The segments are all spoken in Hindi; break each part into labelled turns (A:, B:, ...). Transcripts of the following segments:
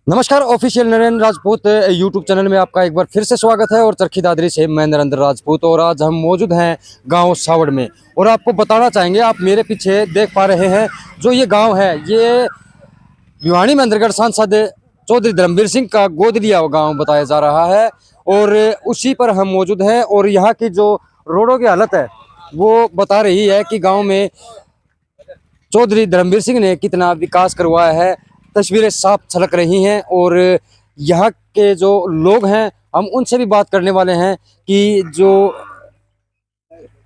A: नमस्कार। Official Narendra Rajput YouTube channel में आपका एक बार फिर से स्वागत है। और चरखी दादरी से मैं नरेंद्र राजपूत और आज हम मौजूद हैं गांव सावड़ में। और आपको बताना चाहेंगे, आप मेरे पीछे देख पा रहे हैं जो ये गांव है, ये भिवानी महेंद्रगढ़ सांसद चौधरी धर्मवीर सिंह का गोद लिया गाँव बताया जा रहा है। और उसी पर हम मौजूद हैं और यहाँ की जो रोडों की हालत है वो बता रही है कि गाँव में चौधरी धर्मवीर सिंह ने कितना विकास करवाया है। तस्वीरें साफ झलक रही हैं और यहाँ के जो लोग हैं हम उनसे भी बात करने वाले हैं कि जो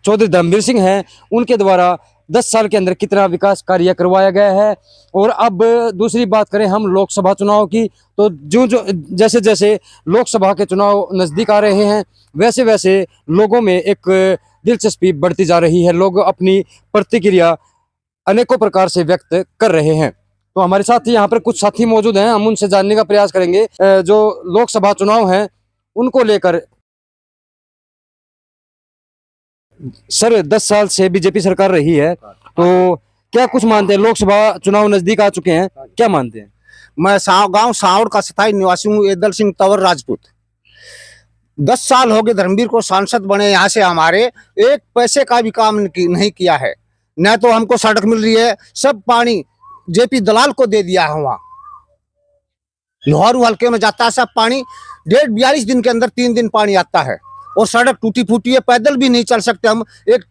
A: चौधरी धर्मवीर सिंह हैं उनके द्वारा 10 साल के अंदर कितना विकास कार्य करवाया गया है। और अब दूसरी बात करें हम लोकसभा चुनाव की, तो जो जैसे जैसे लोकसभा के चुनाव नज़दीक आ रहे हैं वैसे वैसे लोगों में एक दिलचस्पी बढ़ती जा रही है। लोग अपनी प्रतिक्रिया अनेकों प्रकार से व्यक्त कर रहे हैं। तो हमारे साथ यहाँ पर कुछ साथी मौजूद हैं, हम उनसे जानने का प्रयास करेंगे जो लोकसभा चुनाव हैं उनको लेकर। सर, 10 साल से बीजेपी सरकार रही है, तो क्या कुछ मानते हैं? लोकसभा चुनाव नजदीक आ चुके हैं, क्या मानते हैं?
B: मैं गांव सावड़ का स्थायी निवासी हूँ, एदल सिंह तंवर राजपूत। 10 साल हो गए धर्मवीर को सांसद बने। यहाँ से हमारे एक पैसे का भी काम नहीं किया है। न तो हमको सड़क मिल रही है, सब पानी जेपी दलाल को दे दिया है। वहाँ लोहारू हल्के में जाता है सब पानी, 42 दिन के अंदर 3 दिन पानी आता है। और सड़क टूटी फूटी है, पैदल भी नहीं चल सकते हम। एक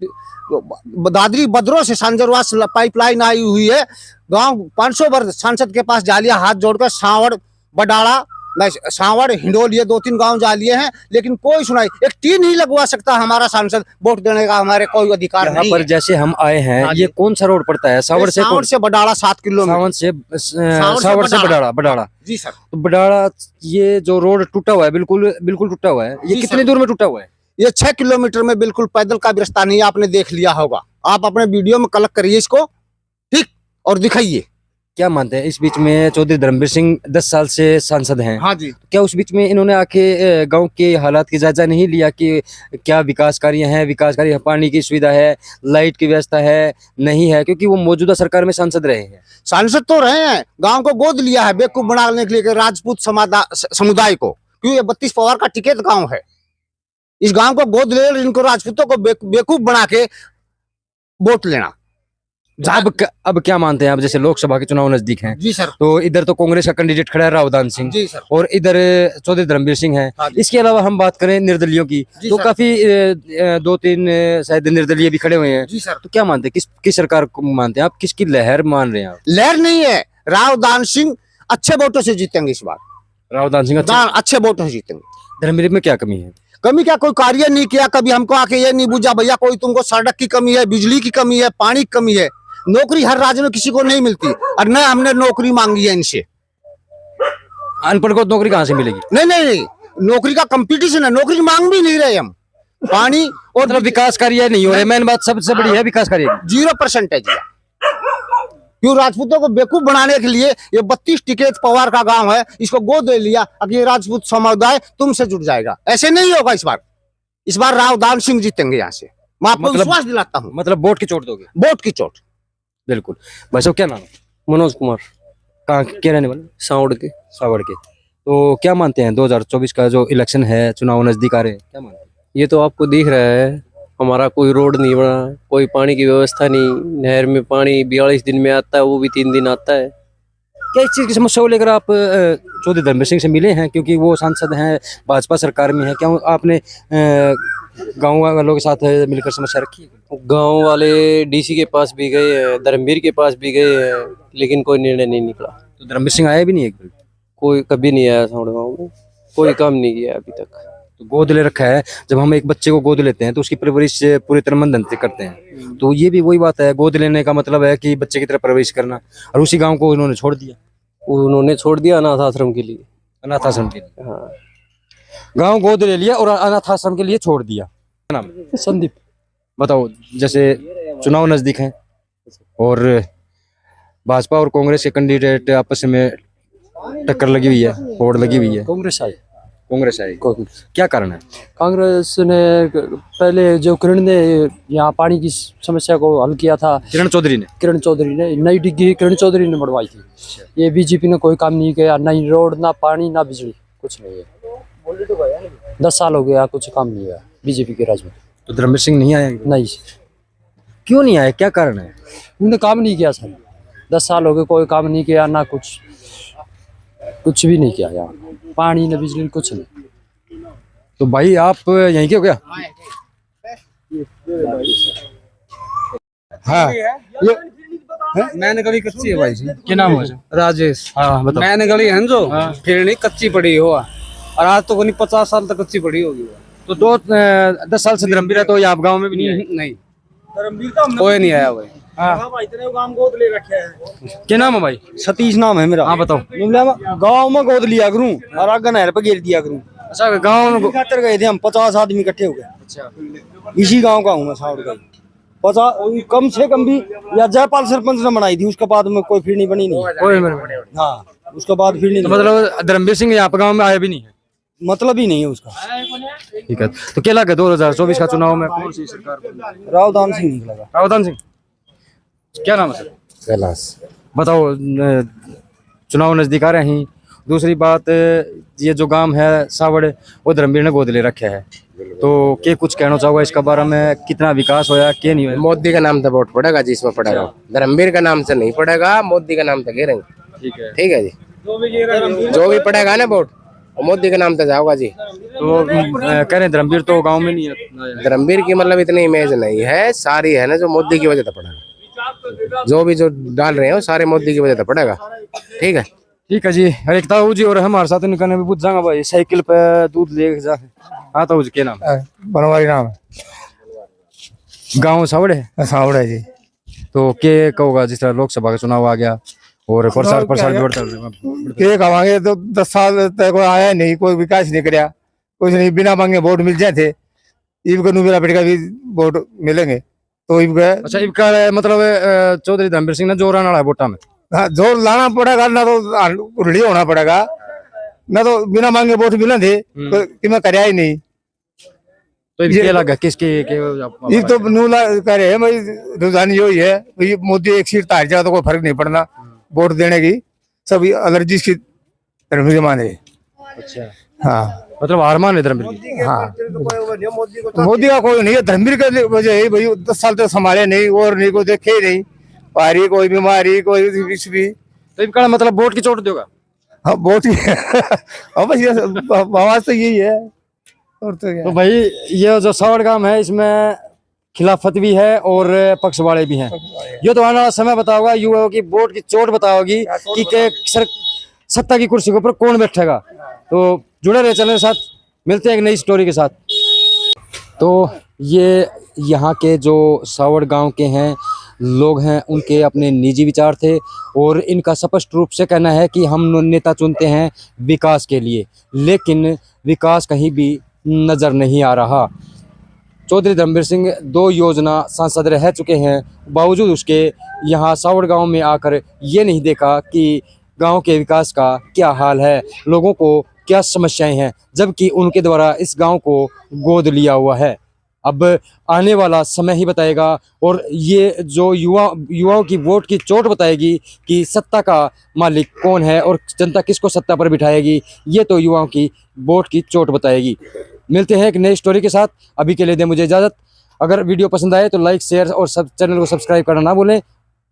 B: दादरी बदरों से सांजरवास पाइपलाइन आई हुई है। गांव 500 वर्ष सांसद के पास जा लिया हाथ जोड़कर। सांवड़, बडाड़ा, सांवड़, हिंडोल, ये 2-3 गांव जा लिए हैं, लेकिन कोई सुनाई। एक टीन नहीं लगवा सकता हमारा सांसद। वोट देने का हमारे कोई अधिकार नहीं
A: पर जैसे हम आए हैं, ये कौन सा रोड पड़ता है? सावड़ से
B: बडाड़ा 7 किलोमीटर।
A: सावड़ से बडाड़ा
B: जी सर।
A: तो बडाड़ा ये जो रोड टूटा हुआ है, बिल्कुल बिल्कुल टूटा हुआ है, ये कितनी दूर में टूटा हुआ है?
B: ये 6 किलोमीटर में बिल्कुल पैदल का भी रास्ता नहीं है। आपने देख लिया होगा, आप अपने वीडियो में कलेक्ट करिए इसको, ठीक, और दिखाइए।
A: क्या मानते हैं इस बीच में चौधरी धर्मवीर सिंह 10 साल से सांसद हैं?
B: हाँ जी।
A: क्या उस बीच में इन्होंने आके गांव के हालात की जायजा नहीं लिया कि क्या विकास कार्य हैं? विकास कार्य, पानी की सुविधा है, लाइट की व्यवस्था है, नहीं है? क्योंकि वो मौजूदा सरकार में सांसद रहे हैं।
B: सांसद तो रहे हैं, गांव को गोद लिया है बेवकूफ बनाने के लिए राजपूत समुदाय को। क्यों? ये 32 पवार का टिकट गांव है। इस गांव को गोद ले, इनको राजपूतों को बेवकूफ बना के वोट लेना।
A: अब क्या मानते हैं आप? जैसे लोकसभा के चुनाव नजदीक हैं
B: जी सर।
A: तो इधर तो कांग्रेस का कैंडिडेट खड़ा है रावदान सिंह
B: जी सर।
A: और इधर चौधरी धर्मवीर सिंह है।
B: हाँ,
A: इसके अलावा हम बात करें निर्दलियों की तो काफी 2-3 शायद निर्दलीय भी खड़े हुए हैं।
B: जी सर।
A: तो क्या मानते हैं, किस सरकार को मानते हैं आप? किसकी लहर मान रहे हैं आप?
B: लहर नहीं है, रावदान सिंह अच्छे वोटों से जीतेंगे इस बार।
A: रावदान सिंह
B: अच्छे वोटों से जीतेंगे।
A: धर्मवीर में क्या कमी है?
B: कमी क्या? कोई कार्य नहीं किया कभी। हमको आके ये नहीं पूछा भैया कोई तुमको सड़क की कमी है, बिजली की कमी है, पानी की कमी है। नौकरी हर राज्य में किसी को नहीं मिलती और न हमने नौकरी मांगी है इनसे।
A: अनपढ़ को नौकरी कहाँ से मिलेगी?
B: नहीं, नौकरी का कंपटीशन है, नौकरी मांग भी नहीं रहे हम। पानी और
A: मतलब विकास कार्य नहीं हो रहे। मेन बात सबसे बड़ी है विकास कार्य
B: 0% है जी। क्यों? राजपूतों को बेवकूफ बनाने के लिए ये 32 टिकट पवार का गांव है, इसको गोद ले लिया। अब ये राजपूत समुदाय तुमसे जुड़ जाएगा, ऐसे नहीं होगा इस बार रावदान सिंह जीतेंगे यहाँ से, मैं आपको विश्वास दिलाता हूँ।
A: मतलब वोट की चोट दोगे?
B: वोट की चोट,
A: बिल्कुल। भाई साहब, क्या नाम है?
C: मनोज कुमार।
A: कहाँ के रहने वाले?
C: सावड़ के।
A: तो क्या मानते हैं 2024 का जो इलेक्शन है, चुनाव नजदीक आ रहे हैं, क्या मानते हैं?
C: ये तो आपको दिख रहा है, हमारा कोई रोड नहीं बना, कोई पानी की व्यवस्था नहीं। नहर में पानी 42 दिन में आता है, वो भी 3 दिन आता है।
A: क्या इस चीज़ की समस्या को लेकर आप चौधरी धर्मवीर सिंह से मिले हैं? क्योंकि वो सांसद हैं, भाजपा सरकार में है। क्या आपने गाँव वालों के साथ मिलकर समस्या रखी है?
C: गांव वाले डीसी के पास भी गए हैं, धर्मवीर के पास भी गए हैं, लेकिन कोई निर्णय नहीं निकला।
A: तो धर्मवीर सिंह आया भी नहीं एक बार?
C: कोई कभी नहीं आया सावड़ गाँव में, कोई काम नहीं किया अभी तक।
A: तो गोद ले रखा है। जब हम एक बच्चे को गोद लेते हैं तो उसकी परवरिश पूरी तरह मन धन से करते हैं। तो ये भी वही बात है, गोद लेने का मतलब है कि बच्चे की तरह परवरिश करना। और उसी गाँव को उन्होंने छोड़ दिया।
C: उन्होंने छोड़ दिया अनाथ आश्रम के लिए।
A: अनाथ आश्रम के लिए?
C: हाँ,
A: गाँव गोद ले लिया और अनाथ आश्रम के लिए छोड़ दिया। क्या नाम?
C: संदीप।
A: बताओ, जैसे चुनाव नजदीक हैं और भाजपा और कांग्रेस के कैंडिडेट आपस में टक्कर लगी हुई है, होड़ लगी हुई है।
C: कांग्रेस आई।
A: कांग्रेस आई,
D: कांग्रेस
A: क्या कारण है?
D: कांग्रेस ने पहले जो किरण ने यहाँ पानी की समस्या को हल किया था,
A: किरण चौधरी ने।
D: किरण चौधरी ने नई डिग्री किरण चौधरी ने बढ़वाई थी। ये बीजेपी ने कोई काम नहीं किया, ना ही रोड, ना पानी, ना बिजली, कुछ नहीं है। 10 साल हो गया, कुछ काम नहीं हुआ बीजेपी के राज में।
A: तो धर्मवीर सिंह नहीं आए?
D: नहीं,
A: क्यों नहीं आए, क्या कारण है?
D: उन्होंने काम नहीं किया सर। 10 साल हो गए, कोई काम नहीं किया, ना कुछ भी नहीं किया यहाँ, पानी ना बिजली, कुछ नहीं।
A: तो भाई आप यहीं के हो क्या?
E: हाँ, मैंने गली कच्ची है भाई जी।
A: क्या नाम है?
E: राजेश।
A: हाँ बताओ।
E: मैंने गली है जो फिर नहीं कच्ची पड़ी हो, और आज तो नहीं 50 साल तक कच्ची पड़ी होगी वो।
A: तो 10 साल से धर्मवीर है, तो ये आप गाँव में भी नहीं आए?
E: नहीं, कोई नहीं आया भाई।
A: क्या नाम है भाई?
B: सतीश नाम है मेरा।
A: हाँ बताओ।
B: गांव में गोद लिया करूं और आगे नहर पे गिर दिया करूं।
A: अच्छा, गाँव
B: खातर गए थे हम, 50 आदमी इकट्ठे हो गए।
A: अच्छा,
B: इसी गांव का हूँ मैं, साउड का। 50 कम से कम भी, या जयपाल सरपंच ने बनाई थी, उसके बाद में कोई फिर नहीं बनी नहीं।
A: कोई मेरे।
B: हाँ, उसके बाद फिर नहीं।
A: तो मतलब धर्मवीर सिंह यहाँ पे गाँव में आए भी नहीं है?
B: मतलब ही नहीं है उसका।
A: ठीक है, तो क्या लगा 2024 का चुनाव में कौन सी सरकार?
B: रावदान सिंह निकला।
A: रावदान सिंह। क्या नाम है सर?
B: कैलाश।
A: बताओ, चुनाव नजदीक आ रहे हैं। दूसरी बात, ये जो गांव है सावड़, वो धर्मवीर ने गोद ले रखा है, तो क्या कुछ कहना चाहोगे इसका बारे में? कितना विकास होया, क्या नहीं होया?
F: मोदी का नाम से वोट पड़ेगा, जिसमें पड़ेगा धर्मवीर का नाम से नहीं पड़ेगा, मोदी का नाम से गिरेंगे।
A: ठीक है,
F: ठीक है जी, जो भी पड़ेगा ना वोट, वो मोदी के नाम से जाओगा जी।
A: तो कह रहे हैं धर्मवीर तो गांव में नहीं है।
F: धर्मवीर की मतलब इतनी इमेज नहीं है, सारी है ना जो मोदी की वजह से पड़ेगा। जो भी जो डाल रहे हैं वो सारे मोदी की वजह से पड़ेगा। ठीक है,
A: ठीक है जी। एक ताऊ जी और हमारे साथ निकलने भी पूछ जाऊंगा भाई, साइकिल पे दूध ले जा। हाँ ताऊ जी, क्या नाम?
B: बनवारी नाम है।
A: गाँव सावड़ है?
B: सावड़ है जी।
A: तो क्या कहोगा, जिस तरह लोकसभा का चुनाव आ गया और प्रसार भी बढ़ता है?
B: एक हमारे तो 10 साल तक कोई आया नहीं, कोई विकास नहीं कराया, कुछ नहीं। बिना मांगे वोट मिल जाए थे, इब मेरा बेटे का भी वोट मिलेंगे तो इब गए।
A: अच्छा, इनका मतलब चौधरी धर्मवीर सिंह ने जोर आना है वोटा में?
B: हाँ, जोर लाना पड़ेगा, ना तो रेडी होना पड़ेगा, ना तो बिना मांगे वोट मिले थे तो मैं कराया ही नहीं।
A: तो ये लगा किसके
B: ये तो नूला कह रहे हैं भाई, रुझान यही है भाई, मोदी एक सीट हार जाए तो कोई फर्क नहीं पड़ना वोट देने की, सब एलर्जी की धर्मवीर मान रहे।
A: अच्छा,
B: हाँ,
A: मतलब हार मान है धर्मवीर की?
B: हाँ, मोदी का कोई नहीं है, धर्मवीर का वजह है भाई। 10 साल तक संभाले नहीं, और नहीं को देखे ही नहीं, पारी कोई बीमारी कोई भी।
A: तो इनका मतलब वोट की चोट देगा?
B: हाँ, वोट ही हाँ, बस ये आवाज तो यही है। और तो
A: तो भाई ये जो सावड़ गांव है, इसमें खिलाफत भी है और पक्ष वाले भी हैं। ये तो आने वाला समय बताओगा, युवाओं की वोट की चोट बताओगी कि सत्ता की कुर्सी के ऊपर कौन बैठेगा। तो जुड़े रहे चैनल के साथ, मिलते हैं एक नई स्टोरी के साथ। तो ये यहाँ के जो सावड़ गांव के हैं लोग हैं, उनके अपने निजी विचार थे और इनका स्पष्ट रूप से कहना है कि हम नेता चुनते हैं विकास के लिए, लेकिन विकास कहीं भी नज़र नहीं आ रहा। चौधरी धर्मवीर सिंह 2 योजना सांसद रह चुके हैं, बावजूद उसके यहाँ सावड़ गांव में आकर ये नहीं देखा कि गांव के विकास का क्या हाल है, लोगों को क्या समस्याएं हैं, जबकि उनके द्वारा इस गांव को गोद लिया हुआ है। अब आने वाला समय ही बताएगा, और ये जो युवाओं की वोट की चोट बताएगी कि सत्ता का मालिक कौन है और जनता किसको सत्ता पर बिठाएगी। ये तो युवाओं की वोट की चोट बताएगी। मिलते हैं एक नई स्टोरी के साथ, अभी के लिए दें मुझे इजाज़त। अगर वीडियो पसंद आए तो लाइक, शेयर और सब चैनल को सब्सक्राइब करना ना भूलें।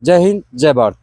A: जय हिंद, जय भारत।